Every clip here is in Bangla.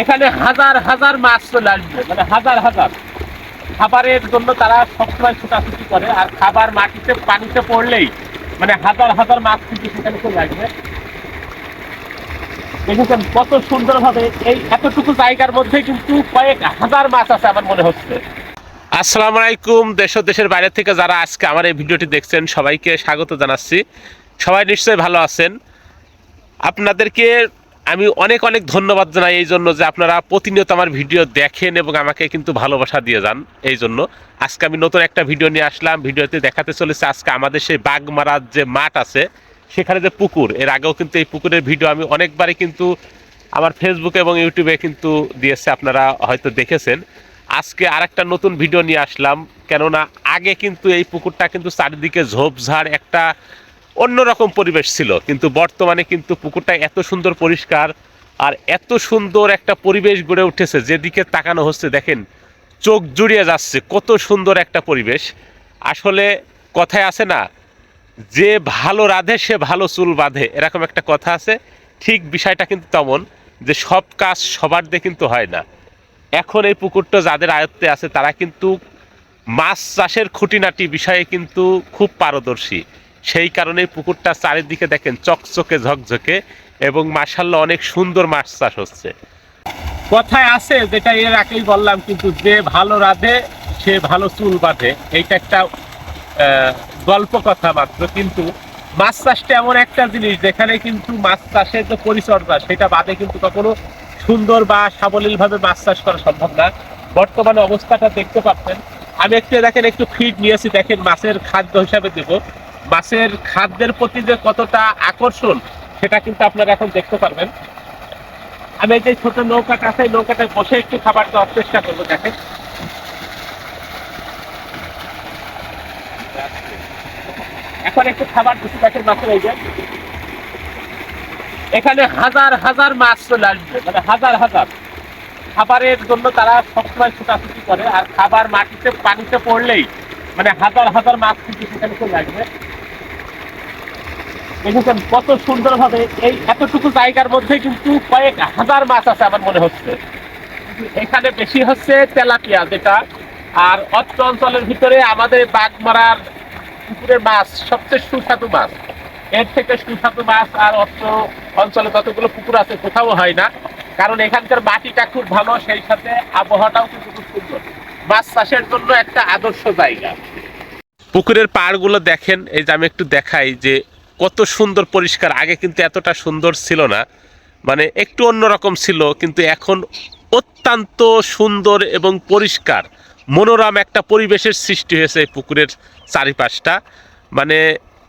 এখানে হাজার হাজার মাছ চলে আসবে, মানে হাজার হাজার। খাবারের জন্য তারা সবসময় ছুটাছুটি করে, আর খাবার মাটিতে পানিতে পড়লেই মানে হাজার হাজার মাছ কিন্তু সেখানে চলে আসবে। দেখেছেন কত সুন্দর ভাবে এই এতটুকু জায়গার মধ্যে কিন্তু কয়েক হাজার মাছ আছে আমার মনে হচ্ছে। আসসালামু আলাইকুম, দেশ ও দেশের বাইরে থেকে যারা আজকে আমার এই ভিডিওটি দেখছেন সবাইকে স্বাগত জানাচ্ছি। সবাই নিশ্চয়ই ভালো আছেন। আপনাদেরকে আমি অনেক অনেক ধন্যবাদ জানাই এই জন্য যে আপনারা প্রতিনিয়ত আমার ভিডিও দেখেন এবং আমাকে কিন্তু ভালোবাসা দিয়ে যান। এই জন্য আজকে আমি নতুন একটা ভিডিও নিয়ে আসলাম। ভিডিওতে দেখাতে চলেছে আজকে আমাদের সেই বাগমারার যে মাঠ আছে সেখানে যে পুকুর, এর আগেও কিন্তু এই পুকুরের ভিডিও আমি অনেকবারই কিন্তু আমার ফেসবুকে এবং ইউটিউবে কিন্তু দিয়েছে, আপনারা হয়তো দেখেছেন। আজকে আরেকটা নতুন ভিডিও নিয়ে আসলাম, কেননা আগে কিন্তু এই পুকুরটা কিন্তু চারিদিকে ঝোপঝাড় একটা অন্যরকম পরিবেশ ছিল, কিন্তু বর্তমানে কিন্তু পুকুরটা এত সুন্দর পরিষ্কার আর এত সুন্দর একটা পরিবেশ গড়ে উঠেছে, যেদিকে তাকানো হচ্ছে দেখেন চোখ জুড়িয়ে যাচ্ছে। কত সুন্দর একটা পরিবেশ। আসলে কথায় আছে না, যে ভালো রাঁধে সে ভালো চুল বাঁধে, এরকম একটা কথা আছে। ঠিক বিষয়টা কিন্তু তেমন, যে সব কাজ সবার দিয়ে কিন্তু হয় না। এখন এই পুকুরটা যাদের আয়ত্তে আছে তারা কিন্তু মাছ চাষের খুঁটিনাটি বিষয়ে কিন্তু খুব পারদর্শী। সেই কারণে পুকুরটা চারিদিকে দেখেন চকচকে ঝকঝকে এবং মাশাআল্লাহ অনেক সুন্দর মাছ চাষ হচ্ছে। কথায় আছে, যেটা এর আগেই বললাম, কিন্তু যে ভালো রাঁধে সে ভালো চুল বাঁধে, এইটা একটা গল্প কথা মাত্র। কিন্তু মাছ চাষটা এমন একটা জিনিস যেখানে কিন্তু মাছ চাষের যে পরিচর্যা সেটা বাদে কিন্তু কখনো সুন্দর বা সাবলীল ভাবে মাছ চাষ করা সম্ভব না। বর্তমানে অবস্থাটা দেখতে পাচ্ছেন। আমি একটু দেখেন একটু ফিড নিয়েছি, দেখেন মাছের খাদ্য হিসাবে দেব। মাছের খাদ্যের প্রতি যে কতটা আকর্ষণ সেটা কিন্তু আপনারা এখন দেখতে পারবেন। আমি এই যে ছোট নৌকাটা আছে, নৌকাটায় বসে একটু খাবার দেওয়ার চেষ্টা করবো। দেখেন এখন একটু খাবার দিচ্ছি, দেখেন মাছের এই যে এখানে হাজার হাজার মাছ চলে আসবে, মানে হাজার হাজার। খাবারের জন্য তারা সবসময় ছুটাছুটি করে, আর খাবার মাটিতে পানিতে পড়লেই মানে হাজার হাজার মাছ কিন্তু সেখানে চলে আসবে। দেখেছেন কত সুন্দর ভাবে এই এতটুকু জায়গার মধ্যে কিন্তু কয়েক হাজার মাছ আছে আমার মনে হচ্ছে। এখানে বেশি হচ্ছে তেলাপিয়া যেটা, আর অত্র অঞ্চলের ভিতরে আমাদের বাগমারার পুকুরের মাছ সবচেয়ে সুস্বাদু মাছ। এর থেকে সুস্বাদু মাছ আর অত্র অঞ্চলে যতগুলো পুকুর আছে কোথাও হয় না, কারণ এখানকার মাটিটা খুব ভালো, সেই সাথে আবহাওয়াটাও কিন্তু খুব সুন্দর। মাছ চাষের জন্য একটা আদর্শ জায়গা। পুকুরের পাড়গুলো দেখেন, এই যে আমি একটু দেখাই যে কত সুন্দর পরিষ্কার। আগে কিন্তু এতটা সুন্দর ছিল না, মানে একটু অন্যরকম ছিল, কিন্তু এখন অত্যন্ত সুন্দর এবং পরিষ্কার মনোরম একটা পরিবেশের সৃষ্টি হয়েছে এই পুকুরের চারিপাশটা। মানে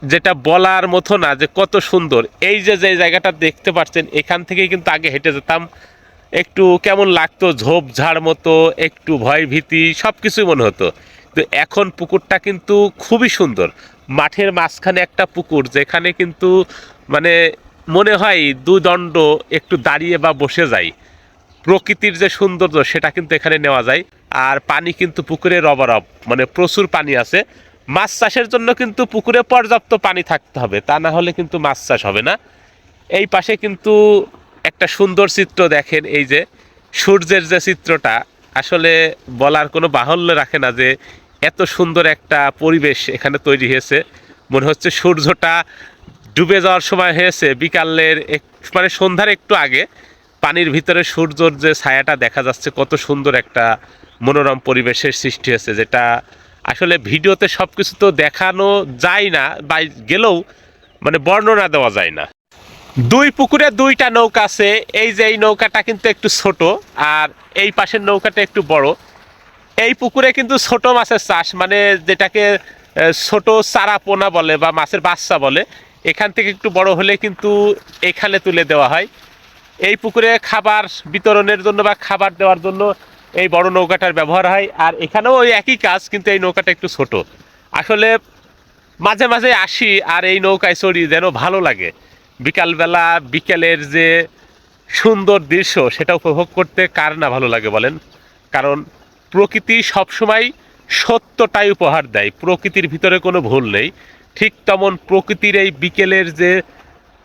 যেটা বলার মতো না যে কত সুন্দর। এই যে যে জায়গাটা দেখতে পাচ্ছেন, এখান থেকেই কিন্তু আগে হেঁটে যেতাম, একটু কেমন লাগতো, ঝোপঝাড় মতো, একটু ভয় ভীতি সব কিছুই মনে হতো। তো এখন পুকুরটা কিন্তু খুবই সুন্দর। মাঠের মাঝখানে একটা পুকুর, যেখানে কিন্তু মানে মনে হয় দুদণ্ড একটু দাঁড়িয়ে বা বসে যাই। প্রকৃতির যে সৌন্দর্য সেটা কিন্তু এখানে নেওয়া যায়। আর পানি কিন্তু পুকুরের অবারব, মানে প্রচুর পানি আছে। মাছ চাষের জন্য কিন্তু পুকুরে পর্যাপ্ত পানি থাকতে হবে, তা না হলে কিন্তু মাছ চাষ হবে না। এই পাশে কিন্তু একটা সুন্দর চিত্র দেখেন, এই যে সূর্যের যে চিত্রটা, আসলে বলার কোনো বাহুল্য রাখে না যে এত সুন্দর একটা পরিবেশ এখানে তৈরি হয়েছে। মনে হচ্ছে সূর্যটা ডুবে যাওয়ার সময় হয়েছে, বিকালের মানে সন্ধ্যার একটু আগে পানির ভিতরে সূর্যর যে ছায়াটা দেখা যাচ্ছে, কত সুন্দর একটা মনোরম পরিবেশের সৃষ্টি হয়েছে, যেটা আসলে ভিডিওতে সব কিছু তো দেখানো যায় না, বা গেলেও মানে বর্ণনা দেওয়া যায় না। দুই পুকুরে দুইটা নৌকা আছে। এই যে এই নৌকাটা কিন্তু একটু ছোট, আর এই পাশের নৌকাটা একটু বড়। এই পুকুরে কিন্তু ছোট মাছের চাষ, মানে যেটাকে ছোট চারা পোনা বলে বা মাছের বাচ্চা বলে, এখান থেকে একটু বড় হলে কিন্তু এখানে তুলে দেওয়া হয়। এই পুকুরে খাবার বিতরণের জন্য বা খাবার দেওয়ার জন্য এই বড় নৌকাটার ব্যবহার হয়। আর এখানেও ওই একই কাজ, কিন্তু এই নৌকাটা একটু ছোট। আসলে মাঝে মাঝে আসি আর এই নৌকায় চড়ি, যেন ভালো লাগে। বিকালবেলা বিকেলের যে সুন্দর দৃশ্য সেটা উপভোগ করতে কার না ভালো লাগে বলেন। কারণ প্রকৃতি সবসময় সত্যটাই উপহার দেয়, প্রকৃতির ভিতরে কোনো ভুল নেই। ঠিক তেমন প্রকৃতির এই বিকেলের যে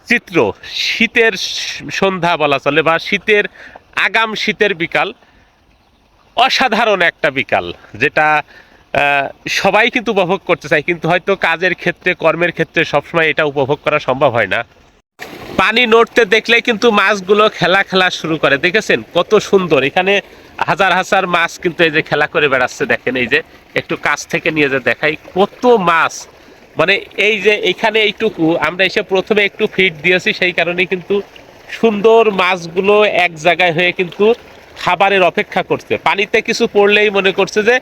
চিত্র, শীতের সন্ধ্যা বলা চলে বা শীতের আগাম শীতের বিকাল, অসাধারণ একটা বিকাল, যেটা সবাই কিন্তু উপভোগ করতে চায়, কিন্তু হয়তো কাজের ক্ষেত্রে কর্মের ক্ষেত্রে সবসময় এটা উপভোগ করা সম্ভব হয় না। পানি নড়তে দেখলে কিন্তু মাছগুলো খেলা খেলা শুরু করে, দেখেছেন কত সুন্দর। এখানে হাজার হাজার মাছ কিন্তু এই যে খেলা করে বেড়াচ্ছে, দেখেন এই যে একটু কাছ থেকে নিয়ে যে দেখাই কত মাছ। মানে এই যে এইখানে এইটুকু আমরা এসে প্রথমে একটু ফিড দিয়েছি, সেই কারণেই কিন্তু সুন্দর মাছগুলো এক জায়গায় হয়ে কিন্তু খাবারের অপেক্ষা করছে। পানিতে কিছু পড়লেই মনে করছে যে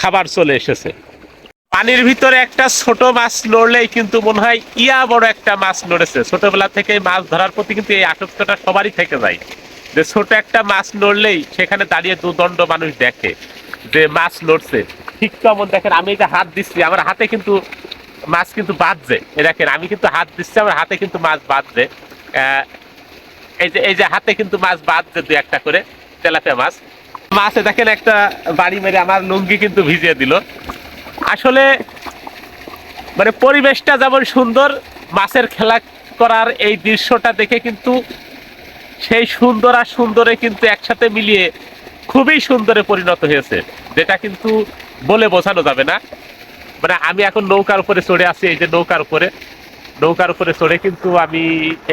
খাবার চলে এসেছে। পানির ভিতরে একটা ছোট মাছ নড়লেই কিন্তু মনে হয় ইয়া বড় একটা মাছ নড়েছে। ছোটবেলা থেকে মাছ ধরার প্রতি কিন্তু এই আসক্তটা সবারই থেকে যায়, যে ছোট একটা মাছ নড়লেই সেখানে দাঁড়িয়ে দুদণ্ড মানুষ দেখে যে মাছ নড়ছে। ঠিক তেমন দেখেন আমি এই যে হাত দিচ্ছি, আমার হাতে কিন্তু মাছ কিন্তু বাঁধছে। এ দেখেন আমি কিন্তু হাত দিচ্ছি, আমার হাতে কিন্তু মাছ বাঁধছে। এই যে হাতে কিন্তু মাছ বাঁধছে দুই একটা করে তেলাপিয়া মাছ। মাছে দেখেন একটা বাড়ি মেরে আমার লুঙ্গি কিন্তু ভিজিয়ে দিল। আসলে মানে পরিবেশটা যেমন সুন্দর, মাছের খেলা করার এই দৃশ্যটা দেখে কিন্তু সেই সুন্দর আর সুন্দরে কিন্তু একসাথে মিলিয়ে খুবই সুন্দরে পরিণত হয়েছে, যেটা কিন্তু বলে বোঝানো যাবে না। মানে আমি এখন নৌকার উপরে চড়ে আছি, এই যে নৌকার উপরে চড়ে কিন্তু আমি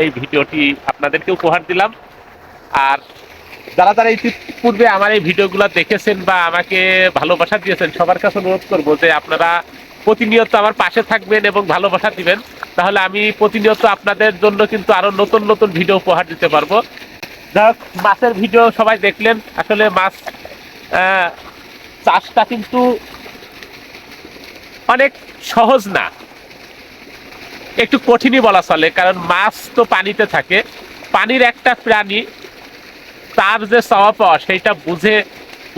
এই ভিডিওটি আপনাদেরকে উপহার দিলাম। আর যারা যারা ইতিপূর্বে আমার এই ভিডিওগুলো দেখেছেন বা আমাকে ভালোবাসা দিয়েছেন, সবার কাছে অনুরোধ করবো যে আপনারা প্রতিনিয়ত আমার পাশে থাকবেন এবং ভালোবাসা দিবেন, তাহলে আমি প্রতিনিয়ত আপনাদের জন্য কিন্তু আরো নতুন নতুন ভিডিও উপহার দিতে পারবো। যাক, মাছের ভিডিও সবাই দেখলেন। আসলে মাছ চাষটা কিন্তু অনেক সহজ না, একটু কঠিনই বলা চলে, কারণ মাছ তো পানিতে থাকে। পানির একটা প্রাণী, তার যে চাওয়া পাওয়া সেইটা বুঝে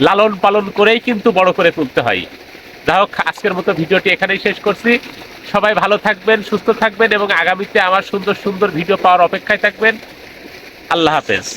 লালন পালন করেই কিন্তু বড় করে তুলতে হয়। যাই হোক, আজকের মতো ভিডিওটি এখানেই শেষ করছি। সবাই ভালো থাকবেন, সুস্থ থাকবেন এবং আগামীতে আমার সুন্দর সুন্দর ভিডিও পাওয়ার অপেক্ষায় থাকবেন। আল্লাহ হাফেজ।